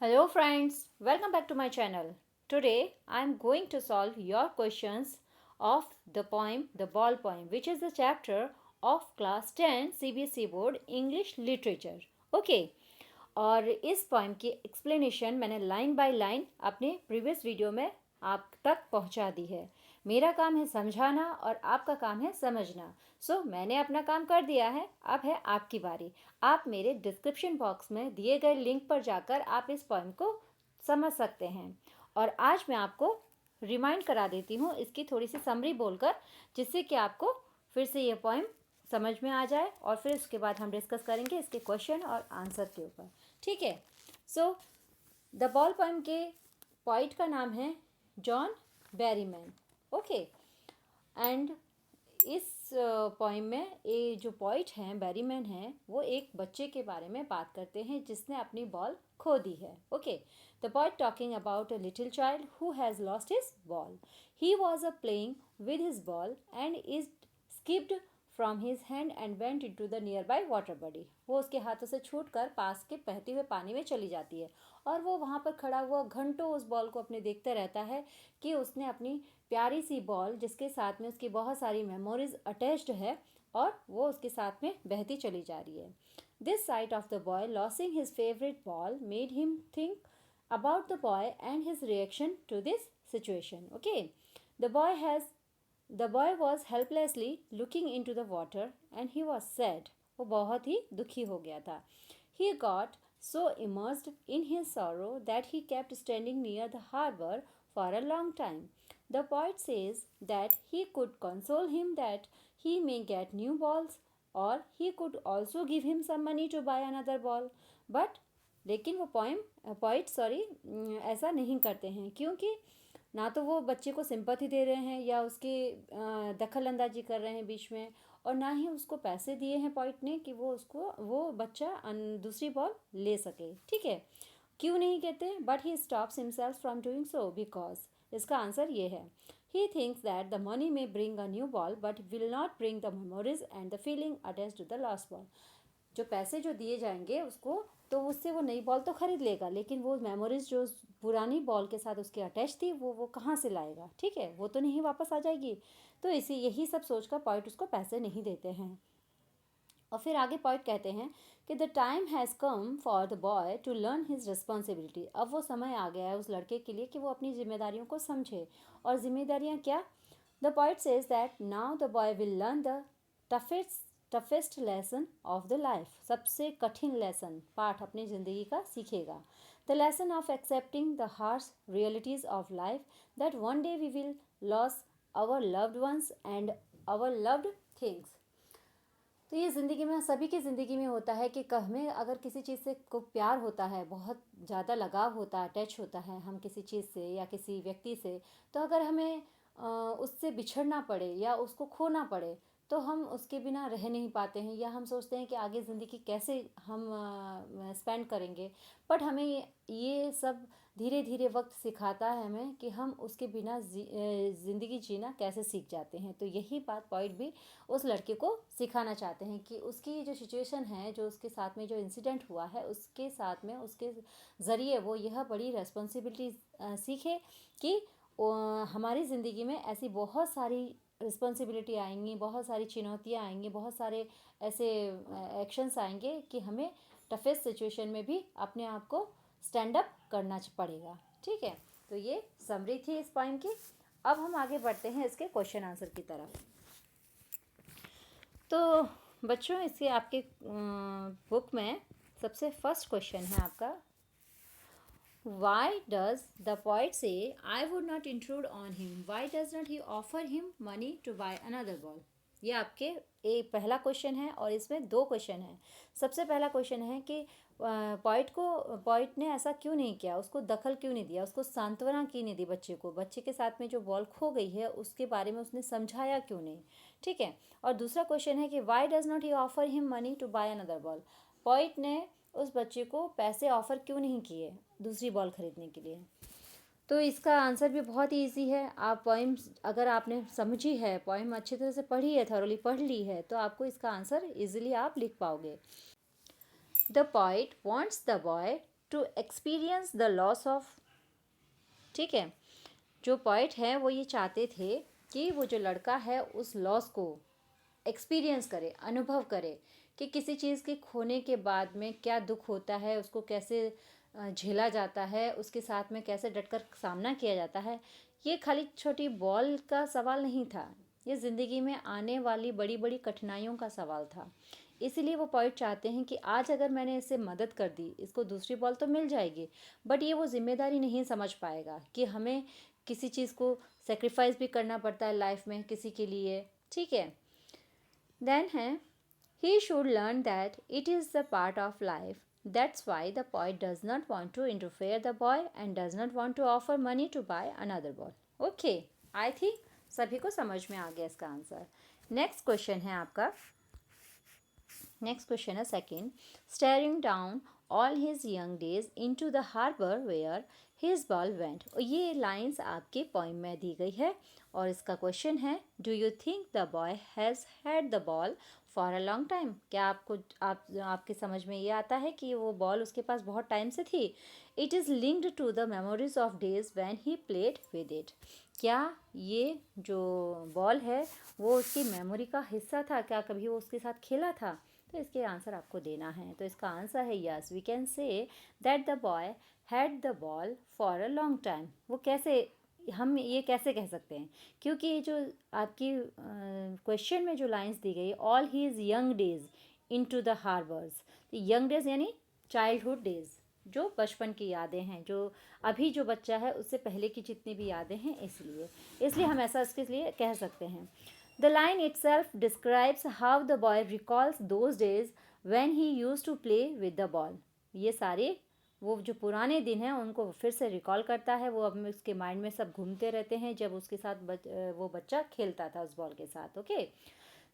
Hello friends, welcome back to my channel. Today I am going to solve your questions of the poem The Ball Poem, which is the chapter of class 10 CBSE board English literature. Okay, और इस poem की explanation मैंने line by line अपने previous video में आप तक पहुंचा दी है। मेरा काम है समझाना और आपका काम है समझना। मैंने अपना काम कर दिया है, अब है आपकी बारी। आप मेरे डिस्क्रिप्शन बॉक्स में दिए गए लिंक पर जाकर आप इस पोएम को समझ सकते हैं। और आज मैं आपको रिमाइंड करा देती हूँ इसकी थोड़ी सी समरी बोलकर, जिससे कि आपको फिर से ये पोएम समझ में आ जाए और फिर उसके बाद हम डिस्कस करेंगे इसके क्वेश्चन और आंसर के ऊपर। ठीक है। द बॉल पोएम के पोइट का नाम है जॉन बैरीमैन। ओके। एंड इस पोएम में ये जो पोइट हैं बैरीमैन हैं, वो एक बच्चे के बारे में बात करते हैं जिसने अपनी बॉल खो दी है। Okay. The poet talking about a little child who has lost his ball. He was a playing with his ball and is skipped from his hand and went into the near by water body. वो उसके हाथों से छूट कर पास के बहते हुए पानी में चली जाती है और वो वहाँ पर खड़ा हुआ घंटों उस बॉल को अपने देखते रहता है कि उसने अपनी प्यारी सी बॉल, जिसके साथ में उसकी बहुत सारी मेमोरीज अटैच्ड है, और वो उसके साथ में बहती चली जा रही है। This site of the boy losing his favourite ball made him think about the boy and his reaction to this situation. Okay, the boy has the boy was helplessly looking into the water and he was sad. वो बहुत ही दुखी हो गया था। He got so immersed in his sorrow that he kept standing near the harbor for a long time. The poet says that he could console him that he may get new balls, or he could also give him some money to buy another ball. But लेकिन वो poet ऐसा नहीं करते हैं, क्योंकि ना तो वो बच्चे को सिंपैथी दे रहे हैं या उसकी दखल अंदाजी कर रहे हैं बीच में, और ना ही उसको पैसे दिए हैं पोइट ने कि वो बच्चा दूसरी बॉल ले सके। ठीक है। क्यों नहीं कहते? But he stops himself from doing so because, इसका आंसर ये है, he thinks that the money may bring a new ball but will not bring the memories and the feeling attached to the last ball. जो पैसे जो दिए जाएंगे उसको, तो उससे वो नई बॉल तो खरीद लेगा, लेकिन वो मेमोरीज जो पुरानी बॉल के साथ उसकी अटैच थी वो कहाँ से लाएगा? ठीक है, वो तो नहीं वापस आ जाएगी। तो इसी यही सब सोचकर पॉइंट उसको पैसे नहीं देते हैं। और फिर आगे पॉइंट कहते हैं कि the time has come for the boy to learn his responsibility. अब वो समय आ गया है उस लड़के के लिए कि वो अपनी जिम्मेदारियों को समझे। और जिम्मेदारियाँ क्या? The point says that now the boy will learn the toughest lesson of the life. सबसे कठिन लेसन पाठ अपनी ज़िंदगी का सीखेगा। The lesson of accepting the harsh realities of life, that one day we will lose our loved ones and our loved things. तो ये ज़िंदगी में, सभी की ज़िंदगी में होता है कि हमें अगर किसी चीज़ से को प्यार होता है, बहुत ज़्यादा लगाव होता है, अटैच होता है हम किसी चीज़ से या किसी व्यक्ति से, तो अगर हमें उससे बिछड़ना पड़े या उसको खोना पड़े, तो हम उसके बिना रह नहीं पाते हैं, या हम सोचते हैं कि आगे ज़िंदगी कैसे हम स्पेंड करेंगे। बट हमें ये सब धीरे धीरे वक्त सिखाता है हमें कि हम उसके बिना ज़िंदगी जीना कैसे सीख जाते हैं। तो यही बात पॉइंट भी उस लड़के को सिखाना चाहते हैं कि उसकी जो सिचुएशन है, जो उसके साथ में जो इंसिडेंट हुआ है, उसके साथ में उसके ज़रिए वो यह बड़ी रेस्पॉन्सिबिलिटी सीखे कि हमारी ज़िंदगी में ऐसी बहुत सारी रिस्पॉन्सिबिलिटी आएंगी, बहुत सारी चुनौतियाँ आएंगी, बहुत सारे ऐसे एक्शंस आएंगे कि हमें टफेस्ट सिचुएशन में भी अपने आप को स्टैंड अप करना पड़ेगा। ठीक है। तो ये समरी थी इस पॉइंट की। अब हम आगे बढ़ते हैं इसके क्वेश्चन आंसर की तरफ। तो बच्चों, इसके आपके बुक में सबसे फर्स्ट क्वेश्चन है आपका, Why does the poet say, I would not intrude on him? Why does not he offer him money to buy another ball? ये आपके एक पहला क्वेश्चन है और इसमें दो क्वेश्चन हैं। सबसे पहला क्वेश्चन है कि पॉइट ने ऐसा क्यों नहीं किया, उसको दखल क्यों नहीं दिया, उसको सांत्वना क्यों नहीं दी, बच्चे के साथ में जो बॉल खो गई है उसके बारे में उसने समझाया क्यों नहीं। ठीक है। और दूसरा क्वेश्चन है कि why does not he offer him money to buy another ball. Poet ने उस बच्चे को पैसे ऑफ़र क्यों नहीं किए दूसरी बॉल ख़रीदने के लिए। तो इसका आंसर भी बहुत ही ईजी है। आप पोइम अगर आपने समझी है, पोइम अच्छी तरह से पढ़ी है, थॉरोली पढ़ ली है, तो आपको इसका आंसर ईजिली आप लिख पाओगे। The poet wants the boy to experience the loss of, ठीक है, जो पॉइट है वो ये चाहते थे कि वो जो लड़का है उस लॉस को एक्सपीरियंस करे, अनुभव करे कि किसी चीज़ के खोने के बाद में क्या दुख होता है, उसको कैसे झेला जाता है, उसके साथ में कैसे डटकर सामना किया जाता है। ये खाली छोटी बॉल का सवाल नहीं था, ये ज़िंदगी में आने वाली बड़ी बड़ी कठिनाइयों का सवाल था। इसीलिए वो पॉइंट चाहते हैं कि आज अगर मैंने इससे मदद कर दी, इसको दूसरी बॉल तो मिल जाएगी, बट ये वो जिम्मेदारी नहीं समझ पाएगा कि हमें किसी चीज़ को सेक्रीफाइस भी करना पड़ता है लाइफ में किसी के लिए, ठीक है। देन है, he should learn that it is the part of life. That's why the poet does not want to interfere the boy and does not want to offer money to buy another ball. Okay, I think सभी को समझ में आ गया इसका answer. Next question है आपका, next question है second, staring down all his young days into the harbor where his ball went। और ये लाइंस आपके पोइम में दी गई है और इसका क्वेश्चन है, do you think the boy has had the ball for a long time. क्या आपके समझ में ये आता है कि वो बॉल उसके पास बहुत टाइम से थी। It is linked to the memories of days when he played with it. क्या ये जो बॉल है वो उसकी मेमोरी का हिस्सा था, क्या कभी वो उसके साथ खेला था। तो इसके आंसर आपको देना है। तो इसका आंसर है yes, we can say that the boy had the ball for a long time. वो कैसे, हम ये कैसे कह सकते हैं, क्योंकि ये जो आपकी क्वेश्चन में जो लाइंस दी गई, all his young days into the harbours. Young days यानी चाइल्डहुड डेज, जो बचपन की यादें हैं, जो अभी जो बच्चा है उससे पहले की जितनी भी यादें हैं, इसलिए हम ऐसा इसके लिए कह सकते हैं। The line itself describes how the boy recalls those days when he used to play with the ball। ये सारे वो जो पुराने दिन हैं उनको फिर से रिकॉल करता है, वो अब उसके माइंड में सब घूमते रहते हैं जब उसके साथ वो बच्चा खेलता था उस बॉल के साथ। Okay,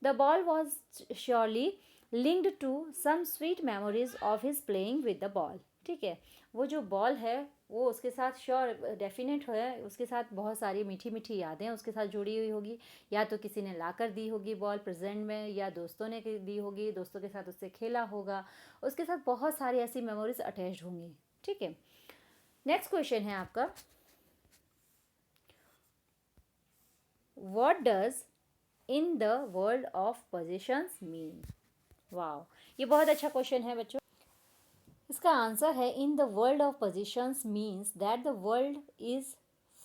the ball was surely linked to some sweet memories of his playing with the ball. ठीक है, वो जो बॉल है वो उसके साथ श्योर डेफिनेट है, उसके साथ बहुत सारी मीठी मीठी यादें उसके साथ जुड़ी हुई होगी। या तो किसी ने लाकर दी होगी बॉल प्रेजेंट में, या दोस्तों ने दी होगी, दोस्तों के साथ उससे खेला होगा, उसके साथ बहुत सारी ऐसी मेमोरीज अटैच होंगी। ठीक है, नेक्स्ट क्वेश्चन है आपका, what does in the world of positions mean. Wow, ये बहुत अच्छा क्वेश्चन है बच्चों। इसका आंसर है, in the world of positions means that the world is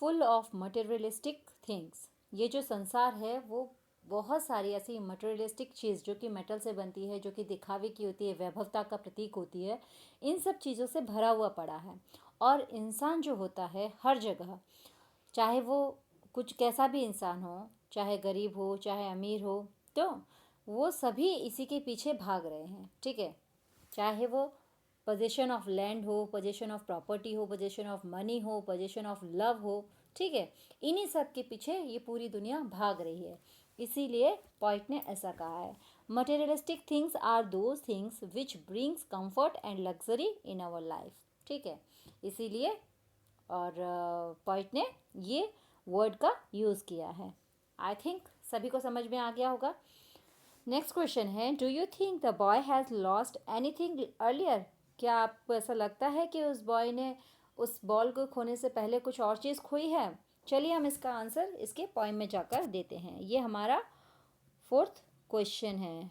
full of materialistic things. ये जो संसार है वो बहुत सारी ऐसी मटेरियलिस्टिक चीज़ जो कि मेटल से बनती है, जो कि दिखावे की होती है, वैभवता का प्रतीक होती है, इन सब चीज़ों से भरा हुआ पड़ा है। और इंसान जो होता है हर जगह, चाहे वो कुछ कैसा भी इंसान हो, चाहे गरीब हो चाहे अमीर हो, तो वो सभी इसी के पीछे भाग रहे हैं। ठीक है, चाहे वो पोजीशन ऑफ लैंड हो, पोजीशन ऑफ प्रॉपर्टी हो, पोजीशन ऑफ मनी हो, पोजीशन ऑफ लव हो, ठीक है, इन्हीं सब के पीछे ये पूरी दुनिया भाग रही है। इसीलिए पॉइंट ने ऐसा कहा है, materialistic things are those things which brings comfort and luxury in our life. ठीक है, इसीलिए और पॉइंट ने ये वर्ड का यूज़ किया है। आई थिंक सभी को समझ में आ गया होगा। नेक्स्ट क्वेश्चन है, do you think the boy has lost anything earlier. क्या आपको ऐसा लगता है कि उस बॉय ने उस बॉल को खोने से पहले कुछ और चीज़ खोई है। चलिए हम इसका आंसर इसके पॉइंट में जाकर देते हैं। ये हमारा फोर्थ क्वेश्चन है।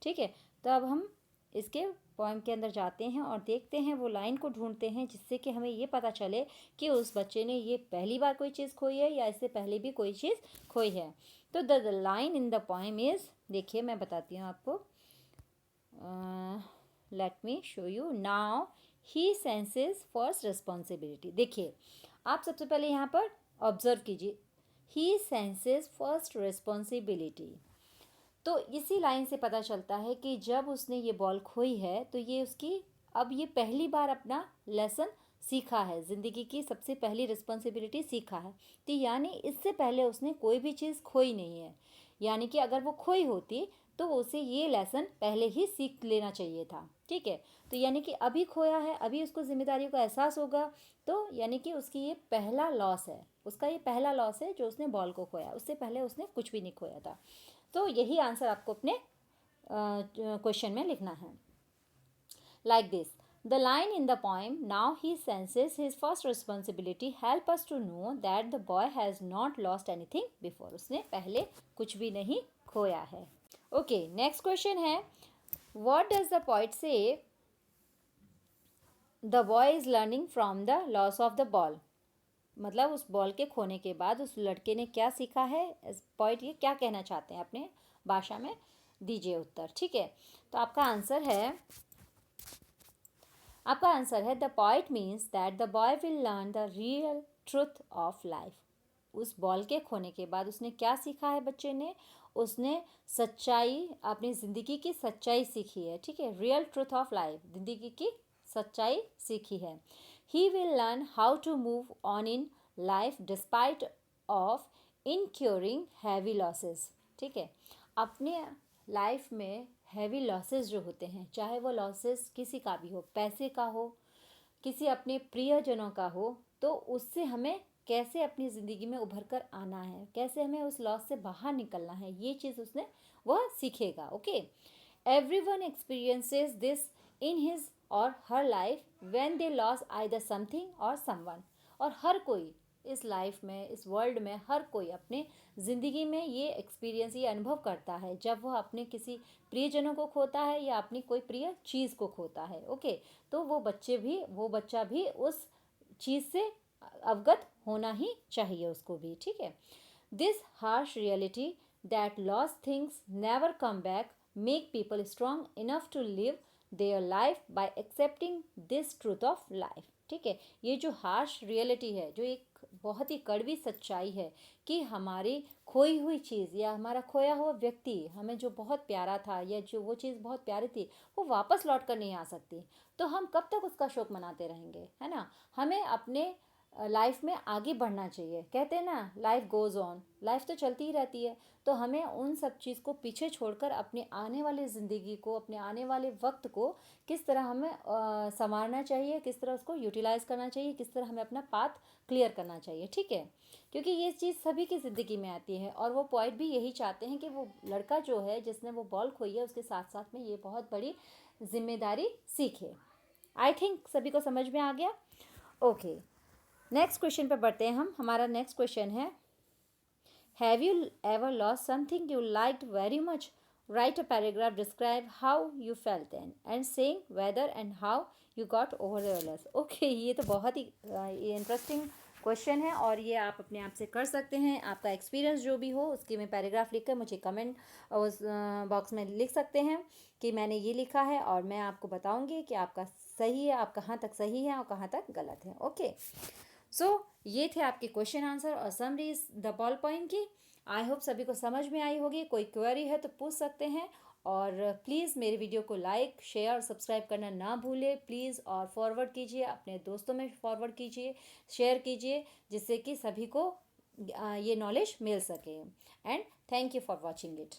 ठीक है, तो अब हम इसके पॉइंट के अंदर जाते हैं और देखते हैं, वो लाइन को ढूंढते हैं जिससे कि हमें ये पता चले कि उस बच्चे ने ये पहली बार कोई चीज़ खोई है या इससे पहले भी कोई चीज़ खोई है। तो the line in the poem is, देखिए मैं बताती हूँ आपको, let me show you now. He senses first responsibility. देखिए आप सबसे पहले यहाँ पर ऑब्जर्व कीजिए, ही सेंसेस फर्स्ट रिस्पॉन्सिबिलिटी। तो इसी लाइन से पता चलता है कि जब उसने ये बॉल खोई है तो ये उसकी अब ये पहली बार अपना लेसन सीखा है, ज़िंदगी की सबसे पहली रिस्पॉन्सिबिलिटी सीखा है। तो यानी इससे पहले उसने कोई भी चीज़ खोई नहीं है, यानी कि अगर वो खोई होती तो उसे ये लेसन पहले ही सीख लेना चाहिए था। ठीक है, तो यानी कि अभी खोया है, अभी उसको जिम्मेदारियों का एहसास होगा, तो यानी कि उसकी ये पहला लॉस है, उसका ये पहला लॉस है जो उसने बॉल को खोया, उससे पहले उसने कुछ भी नहीं खोया था। तो यही आंसर आपको अपने क्वेश्चन में लिखना है, like this. The line in the poem, now he senses his first responsibility, help us to know that the boy has not lost anything before. उसने पहले कुछ भी नहीं खोया है. Okay, next question है, what does the poet say the boy is learning from the loss of the ball? मतलब उस बॉल के खोने के बाद उस लड़के ने क्या सीखा है, पॉइंट ये क्या कहना चाहते हैं अपने भाषा में दीजिए उत्तर. ठीक है, तो आपका आंसर है the point means that the boy will learn the real truth of life. उस बॉल के खोने के बाद उसने क्या सीखा है बच्चे ने, उसने सच्चाई, अपनी ज़िंदगी की सच्चाई सीखी है. ठीक है, रियल ट्रूथ ऑफ लाइफ, ज़िंदगी की सच्चाई सीखी है. He will learn how to move on in life despite of incurring heavy losses. ठीक है, अपने लाइफ में हैवी लॉसेस जो होते हैं, चाहे वो लॉसेस किसी का भी हो, पैसे का हो, किसी अपने प्रियजनों का हो, तो उससे हमें कैसे अपनी ज़िंदगी में उभर कर आना है, कैसे हमें उस लॉस से बाहर निकलना है, ये चीज़ वह सीखेगा. Okay, everyone experiences this in his or her life when they lose either something or someone. और हर कोई इस लाइफ में, इस वर्ल्ड में, हर कोई अपने ज़िंदगी में ये एक्सपीरियंस, ये अनुभव करता है जब वह अपने किसी प्रियजनों को खोता है या अपनी कोई प्रिय चीज़ को खोता है. ओके, तो वो बच्चा भी उस चीज़ से अवगत होना ही चाहिए उसको भी. ठीक है, this harsh reality that loss things never come back make people strong enough to live their life by accepting this truth of life. ठीक है, ये जो हार्श रियलिटी है, जो एक बहुत ही कड़वी सच्चाई है कि हमारी खोई हुई चीज़ या हमारा खोया हुआ व्यक्ति, हमें जो बहुत प्यारा था या जो वो चीज़ बहुत प्यारी थी, वो वापस लौट कर नहीं आ सकती. तो हम कब तक उसका शोक मनाते रहेंगे, है ना. हमें अपने लाइफ में आगे बढ़ना चाहिए. कहते हैं ना, लाइफ गोज़ ऑन, लाइफ तो चलती ही रहती है. तो हमें उन सब चीज़ को पीछे छोड़कर अपने आने वाली ज़िंदगी को, अपने आने वाले वक्त को किस तरह हमें संवारना चाहिए, किस तरह उसको यूटिलाइज़ करना चाहिए, किस तरह हमें अपना पाथ क्लियर करना चाहिए. ठीक है, क्योंकि ये चीज़ सभी की ज़िंदगी में आती है और वो पॉइंट भी यही चाहते हैं कि वो लड़का जो है जिसने वो बॉल खोई है, उसके साथ साथ में ये बहुत बड़ी जिम्मेदारी सीखे. आई थिंक सभी को समझ में आ गया. ओके, नेक्स्ट क्वेश्चन पे बढ़ते हैं हम. हमारा नेक्स्ट क्वेश्चन है, have you ever lost something you liked very much? Write a paragraph, describe how you felt then and saying whether and how you got over the loss. Okay, ये तो बहुत ही interesting question है और ये आप अपने आप से कर सकते हैं. आपका एक्सपीरियंस जो भी हो उसकी में पैराग्राफ लिख कर मुझे कमेंट उस बॉक्स में लिख सकते हैं कि मैंने ये लिखा है और मैं आपको बताऊंगी कि आपका सही है, आप कहाँ तक सही है और कहाँ तक गलत है. ओके, सो ये थे आपके क्वेश्चन आंसर और समरी द बॉल पॉइंट की. आई होप सभी को समझ में आई होगी. कोई क्वेरी है तो पूछ सकते हैं और प्लीज़ मेरे वीडियो को लाइक, शेयर और सब्सक्राइब करना ना भूलें प्लीज़. और फॉरवर्ड कीजिए, अपने दोस्तों में फॉरवर्ड कीजिए, शेयर कीजिए, जिससे कि सभी को ये नॉलेज मिल सके. And thank you for watching it.